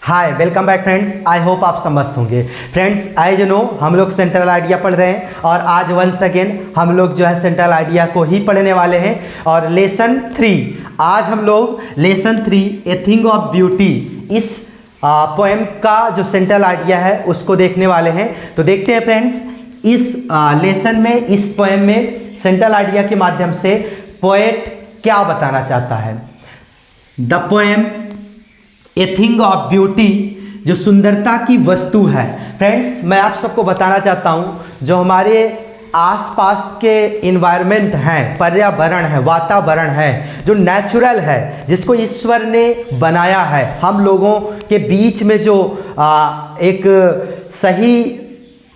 Hi welcome back friends. I hope आप सब मस्त होंगे। फ्रेंड्स एज यू नो हम लोग सेंट्रल आइडिया पढ़ रहे हैं और आज वंस अगेन हम लोग जो है सेंट्रल आइडिया को ही पढ़ने वाले हैं और लेसन 3 आज हम लोग lesson 3 a thing of beauty इस पोएम का जो सेंट्रल आइडिया है उसको देखने वाले हैं। तो देखते हैं फ्रेंड्स इस लेसन में, इस पोएम में सेंट्रल आइडिया के माध्यम से पोएट क्या बताना चाहता है। The poem a thing of beauty, जो सुंदरता की वस्तु है। फ्रेंड्स मैं आप सबको बताना चाहता हूँ जो हमारे आसपास के इन्वायरमेंट हैं, पर्यावरण है, वातावरण है, जो नेचुरल है, जिसको ईश्वर ने बनाया है, हम लोगों के बीच में जो एक सही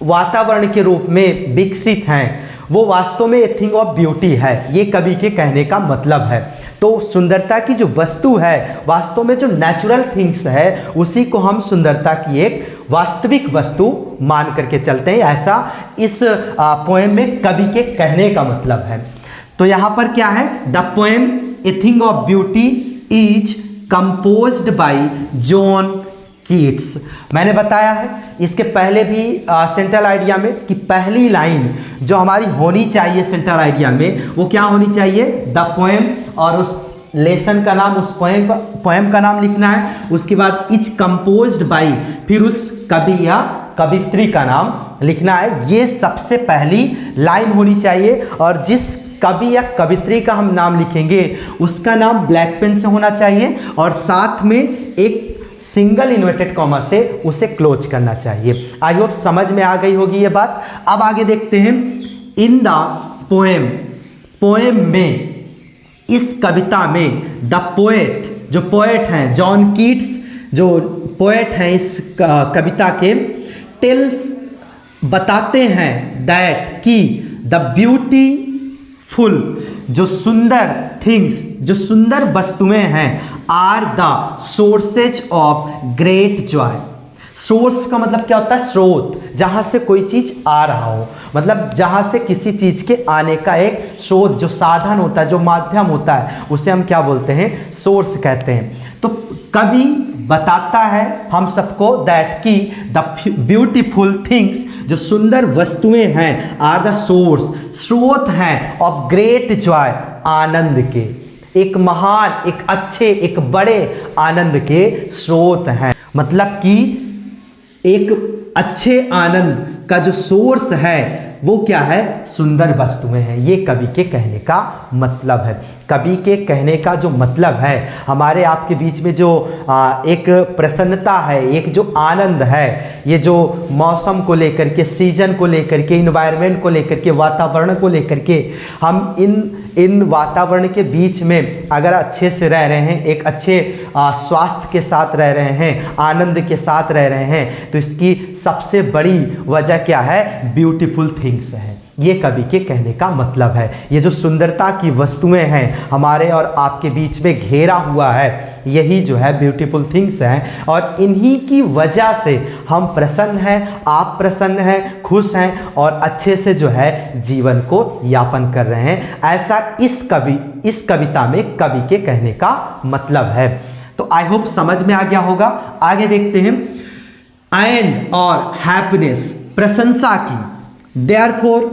वातावरण के रूप में विकसित हैं, वो वास्तव में ए थिंग ऑफ ब्यूटी है। ये कवि के कहने का मतलब है। तो सुंदरता की जो वस्तु है, वास्तव में जो नेचुरल थिंग्स है, उसी को हम सुंदरता की एक वास्तविक वस्तु मान करके चलते हैं। ऐसा इस पोएम में कवि के कहने का मतलब है। तो यहाँ पर क्या है, the poem a thing of beauty is composed bye John Keats. मैंने बताया है इसके पहले भी सेंट्रल आइडिया में कि पहली लाइन जो हमारी होनी चाहिए सेंट्रल आइडिया में वो क्या होनी चाहिए, द पोएम, और उस लेसन का नाम, उस पोएम का नाम लिखना है। उसके बाद इज कंपोज्ड बाय, फिर उस कवि या कवित्री का नाम लिखना है। ये सबसे पहली लाइन होनी चाहिए और जिस कवि या कवित्री का हम नाम लिखेंगे उसका नाम ब्लैक पेन से होना चाहिए और साथ में एक सिंगल इन्वर्टेड कॉमा से उसे क्लोज करना चाहिए। आई होप समझ में आ गई होगी ये बात। अब आगे देखते हैं। इन द पोएम, पोएम में, इस कविता में द पोएट, जो पोएट हैं जॉन कीट्स, जो पोएट हैं इस कविता के, टेल्स, बताते हैं दैट कि द ब्यूटीफुल, जो सुंदर थिंग्स, जो सुंदर वस्तुएं हैं, are the sources of great joy. Source का मतलब क्या होता है, स्रोत, जहां से कोई चीज आ रहा हो, मतलब जहां से किसी चीज के आने का एक स्रोत, जो साधन होता है, जो माध्यम होता है, उसे हम क्या बोलते हैं, सोर्स कहते हैं। तो कवि बताता है हम सबको दैट की द ब्यूटीफुल थिंग्स, जो सुंदर वस्तुएं हैं, आर द सोर्स, स्रोत हैं, ऑफ ग्रेट जॉय, आनंद के, एक महान, एक अच्छे, एक बड़े आनंद के स्रोत हैं। मतलब कि एक अच्छे आनंद का जो सोर्स है वो क्या है, सुंदर वस्तुएं हैं। ये कवि के कहने का मतलब है। कवि के कहने का जो मतलब है, हमारे आपके बीच में जो एक प्रसन्नता है, एक जो आनंद है, ये जो मौसम को लेकर के, सीजन को लेकर के, इन्वायरमेंट को लेकर के, वातावरण को लेकर के, हम इन वातावरण के बीच में अगर अच्छे से रह रहे हैं, एक अच्छे स्वास्थ्य के साथ रह रहे हैं, आनंद के साथ रह रहे हैं, तो इसकी सबसे बड़ी वजह क्या है, ब्यूटीफुल थिंग्स है। ये कवि के कहने का मतलब है। ये जो सुंदरता की वस्तुएं हैं हमारे और आपके बीच में घेरा हुआ है, यही जो है ब्यूटीफुल थिंग्स हैं और इन्हीं की वजह से हम प्रसन्न हैं, आप प्रसन्न हैं, खुश हैं और अच्छे से जो है जीवन को यापन कर रहे हैं। ऐसा इस कविता में कवि के कहने का मतलब है। तो आई होप समझ में आ गया होगा। आगे देखते हैं। एंड और हैप्पीनेस, प्रशंसा की, देयरफॉर,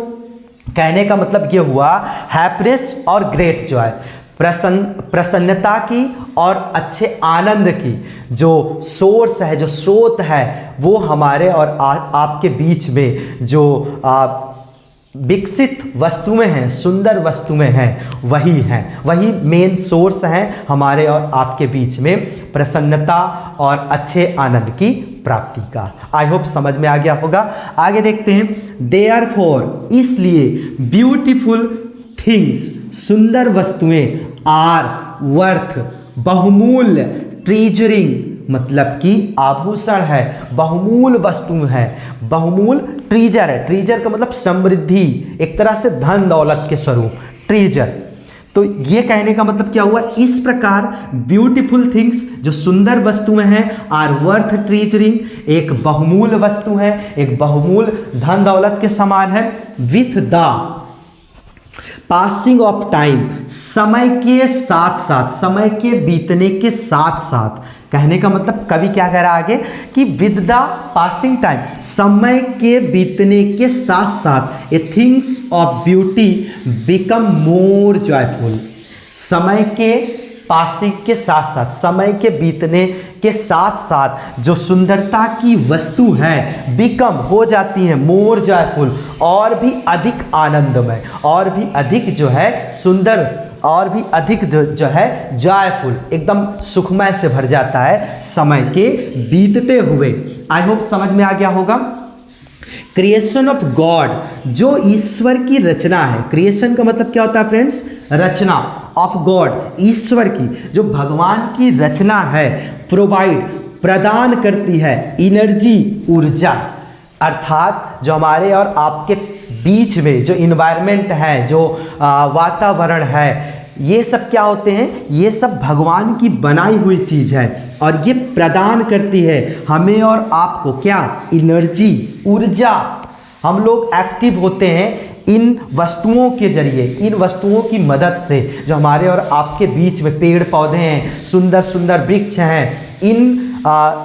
कहने का मतलब ये हुआ हैप्पीनेस और ग्रेट जॉय, प्रसन्नता की और अच्छे आनंद की जो सोर्स है, जो स्रोत है, वो हमारे और आपके बीच में जो विकसित वस्तुएं हैं, सुंदर वस्तुएं हैं, वही हैं, वही मेन सोर्स हैं हमारे और आपके बीच में प्रसन्नता और अच्छे आनंद की प्राप्ति का। आई होप समझ में आ गया होगा। आगे देखते हैं। देयरफॉर, इसलिए, ब्यूटीफुल थिंग्स, सुंदर वस्तुएं, आर वर्थ, बहुमूल्य, ट्रेजरिंग, मतलब कि आभूषण है, बहुमूल्य वस्तु है, बहुमूल्य ट्रीजर है। ट्रीजर का मतलब समृद्धि, एक तरह से धन दौलत के स्वरूप, ट्रीजर। तो ये कहने का मतलब क्या हुआ, इस प्रकार ब्यूटीफुल थिंग्स, जो सुंदर वस्तुएं हैं, आर वर्थ ट्रीजरिंग, एक बहुमूल्य वस्तु है, एक बहुमूल्य धन दौलत के समान है, with the passing of time, समय के साथ साथ, समय के बीतने के साथ साथ, कहने का मतलब कवि क्या कह रहा है आगे कि विद द पासिंग टाइम, समय के बीतने के साथ साथ a things of beauty become more joyful. समय के पासिंग के साथ साथ, समय के बीतने के साथ साथ जो सुंदरता की वस्तु है बिकम हो जाती है मोर जॉयफुल, और भी अधिक आनंदमय, और भी अधिक जो है सुंदर, और भी अधिक जो है जॉयफुल, एकदम सुखमय से भर जाता है समय के बीतते हुए। आई होप समझ में आ गया होगा। क्रिएशन ऑफ गॉड, जो ईश्वर की रचना है, क्रिएशन का मतलब क्या होता है फ्रेंड्स, रचना, ऑफ गॉड, ईश्वर की, जो भगवान की रचना है, प्रोवाइड, प्रदान करती है, एनर्जी, ऊर्जा, अर्थात जो हमारे और आपके बीच में जो इन्वायरमेंट है, जो वातावरण है, ये सब क्या होते हैं, ये सब भगवान की बनाई हुई चीज़ है, और ये प्रदान करती है हमें और आपको क्या, एनर्जी, ऊर्जा। हम लोग एक्टिव होते हैं इन वस्तुओं के जरिए, इन वस्तुओं की मदद से, जो हमारे और आपके बीच में पेड़ पौधे हैं, सुंदर सुंदर वृक्ष हैं, इन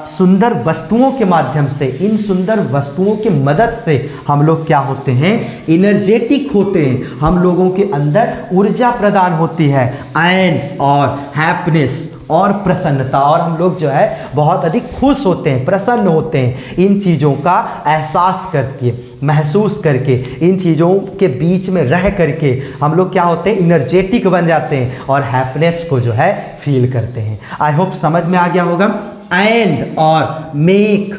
सुंदर वस्तुओं के माध्यम से, इन सुंदर वस्तुओं की मदद से हम लोग क्या होते हैं, एनर्जेटिक होते हैं, हम लोगों के अंदर ऊर्जा प्रदान होती है, एंड और हैप्पीनेस, और प्रसन्नता, और हम लोग जो है बहुत अधिक खुश होते हैं, प्रसन्न होते हैं, इन चीज़ों का एहसास करके, महसूस करके, इन चीज़ों के बीच में रह करके हम लोग क्या होते हैं, एनर्जेटिक बन जाते हैं, और हैप्पीनेस को जो है फील करते हैं। आई होप समझ में आ गया होगा। एंड और मेक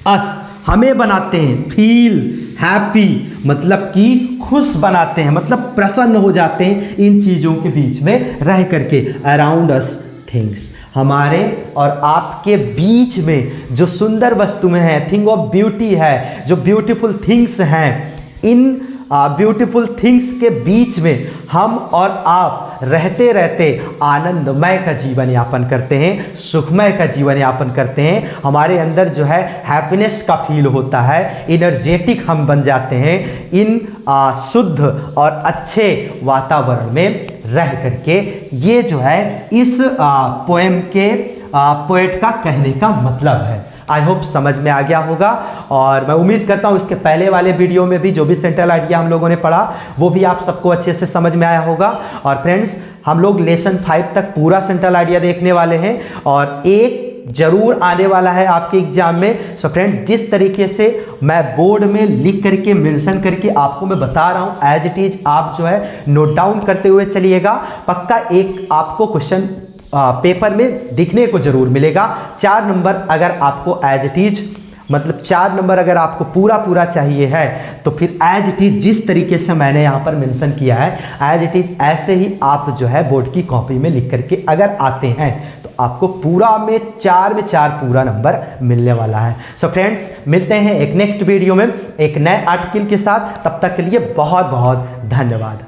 अस, हमें बनाते हैं, फील हैप्पी, मतलब कि खुश बनाते हैं, मतलब प्रसन्न हो जाते हैं इन चीज़ों के बीच में रह करके। अराउंड अस थिंग्स, हमारे और आपके बीच में जो सुंदर वस्तुएं हैं, थिंग ऑफ ब्यूटी है, जो ब्यूटीफुल थिंग्स हैं, इन ब्यूटीफुल थिंग्स के बीच में हम और आप रहते रहते आनंदमय का जीवन यापन करते हैं, सुखमय का जीवन यापन करते हैं। हमारे अंदर जो है हैप्पीनेस का फील होता है, एनर्जेटिक हम बन जाते हैं इन शुद्ध और अच्छे वातावरण में रह करके। ये जो है इस पोएम के पोएट का कहने का मतलब है। आई होप समझ में आ गया होगा, और मैं उम्मीद करता हूँ इसके पहले वाले वीडियो में भी जो भी सेंट्रल आइडिया हम लोगों ने पढ़ा वो भी आप सबको अच्छे से समझ में आया होगा। और फ्रेंड्स, हम लोग लेसन 5 तक पूरा सेंट्रल आइडिया देखने वाले हैं, और एक जरूर आने वाला है आपके एग्जाम में। सो फ्रेंड्स, जिस तरीके से मैं बोर्ड में लिख करके मेंशन करके आपको मैं बता रहा हूँ, एज इट इज आप जो है नोट डाउन करते हुए चलिएगा। पक्का एक आपको क्वेश्चन पेपर में दिखने को जरूर मिलेगा। 4 नंबर अगर आपको एज इट इज, मतलब 4 नंबर अगर आपको पूरा चाहिए है, तो फिर एज इट इज जिस तरीके से मैंने यहाँ पर मेंशन किया है, एज इट इज ऐसे ही आप जो है बोर्ड की कॉपी में लिख करके अगर आते हैं तो आपको पूरा में 4 में 4 पूरा नंबर मिलने वाला है। सो फ्रेंड्स, मिलते हैं एक नेक्स्ट वीडियो में एक नए आर्टिकल के साथ। तब तक के लिए बहुत बहुत धन्यवाद।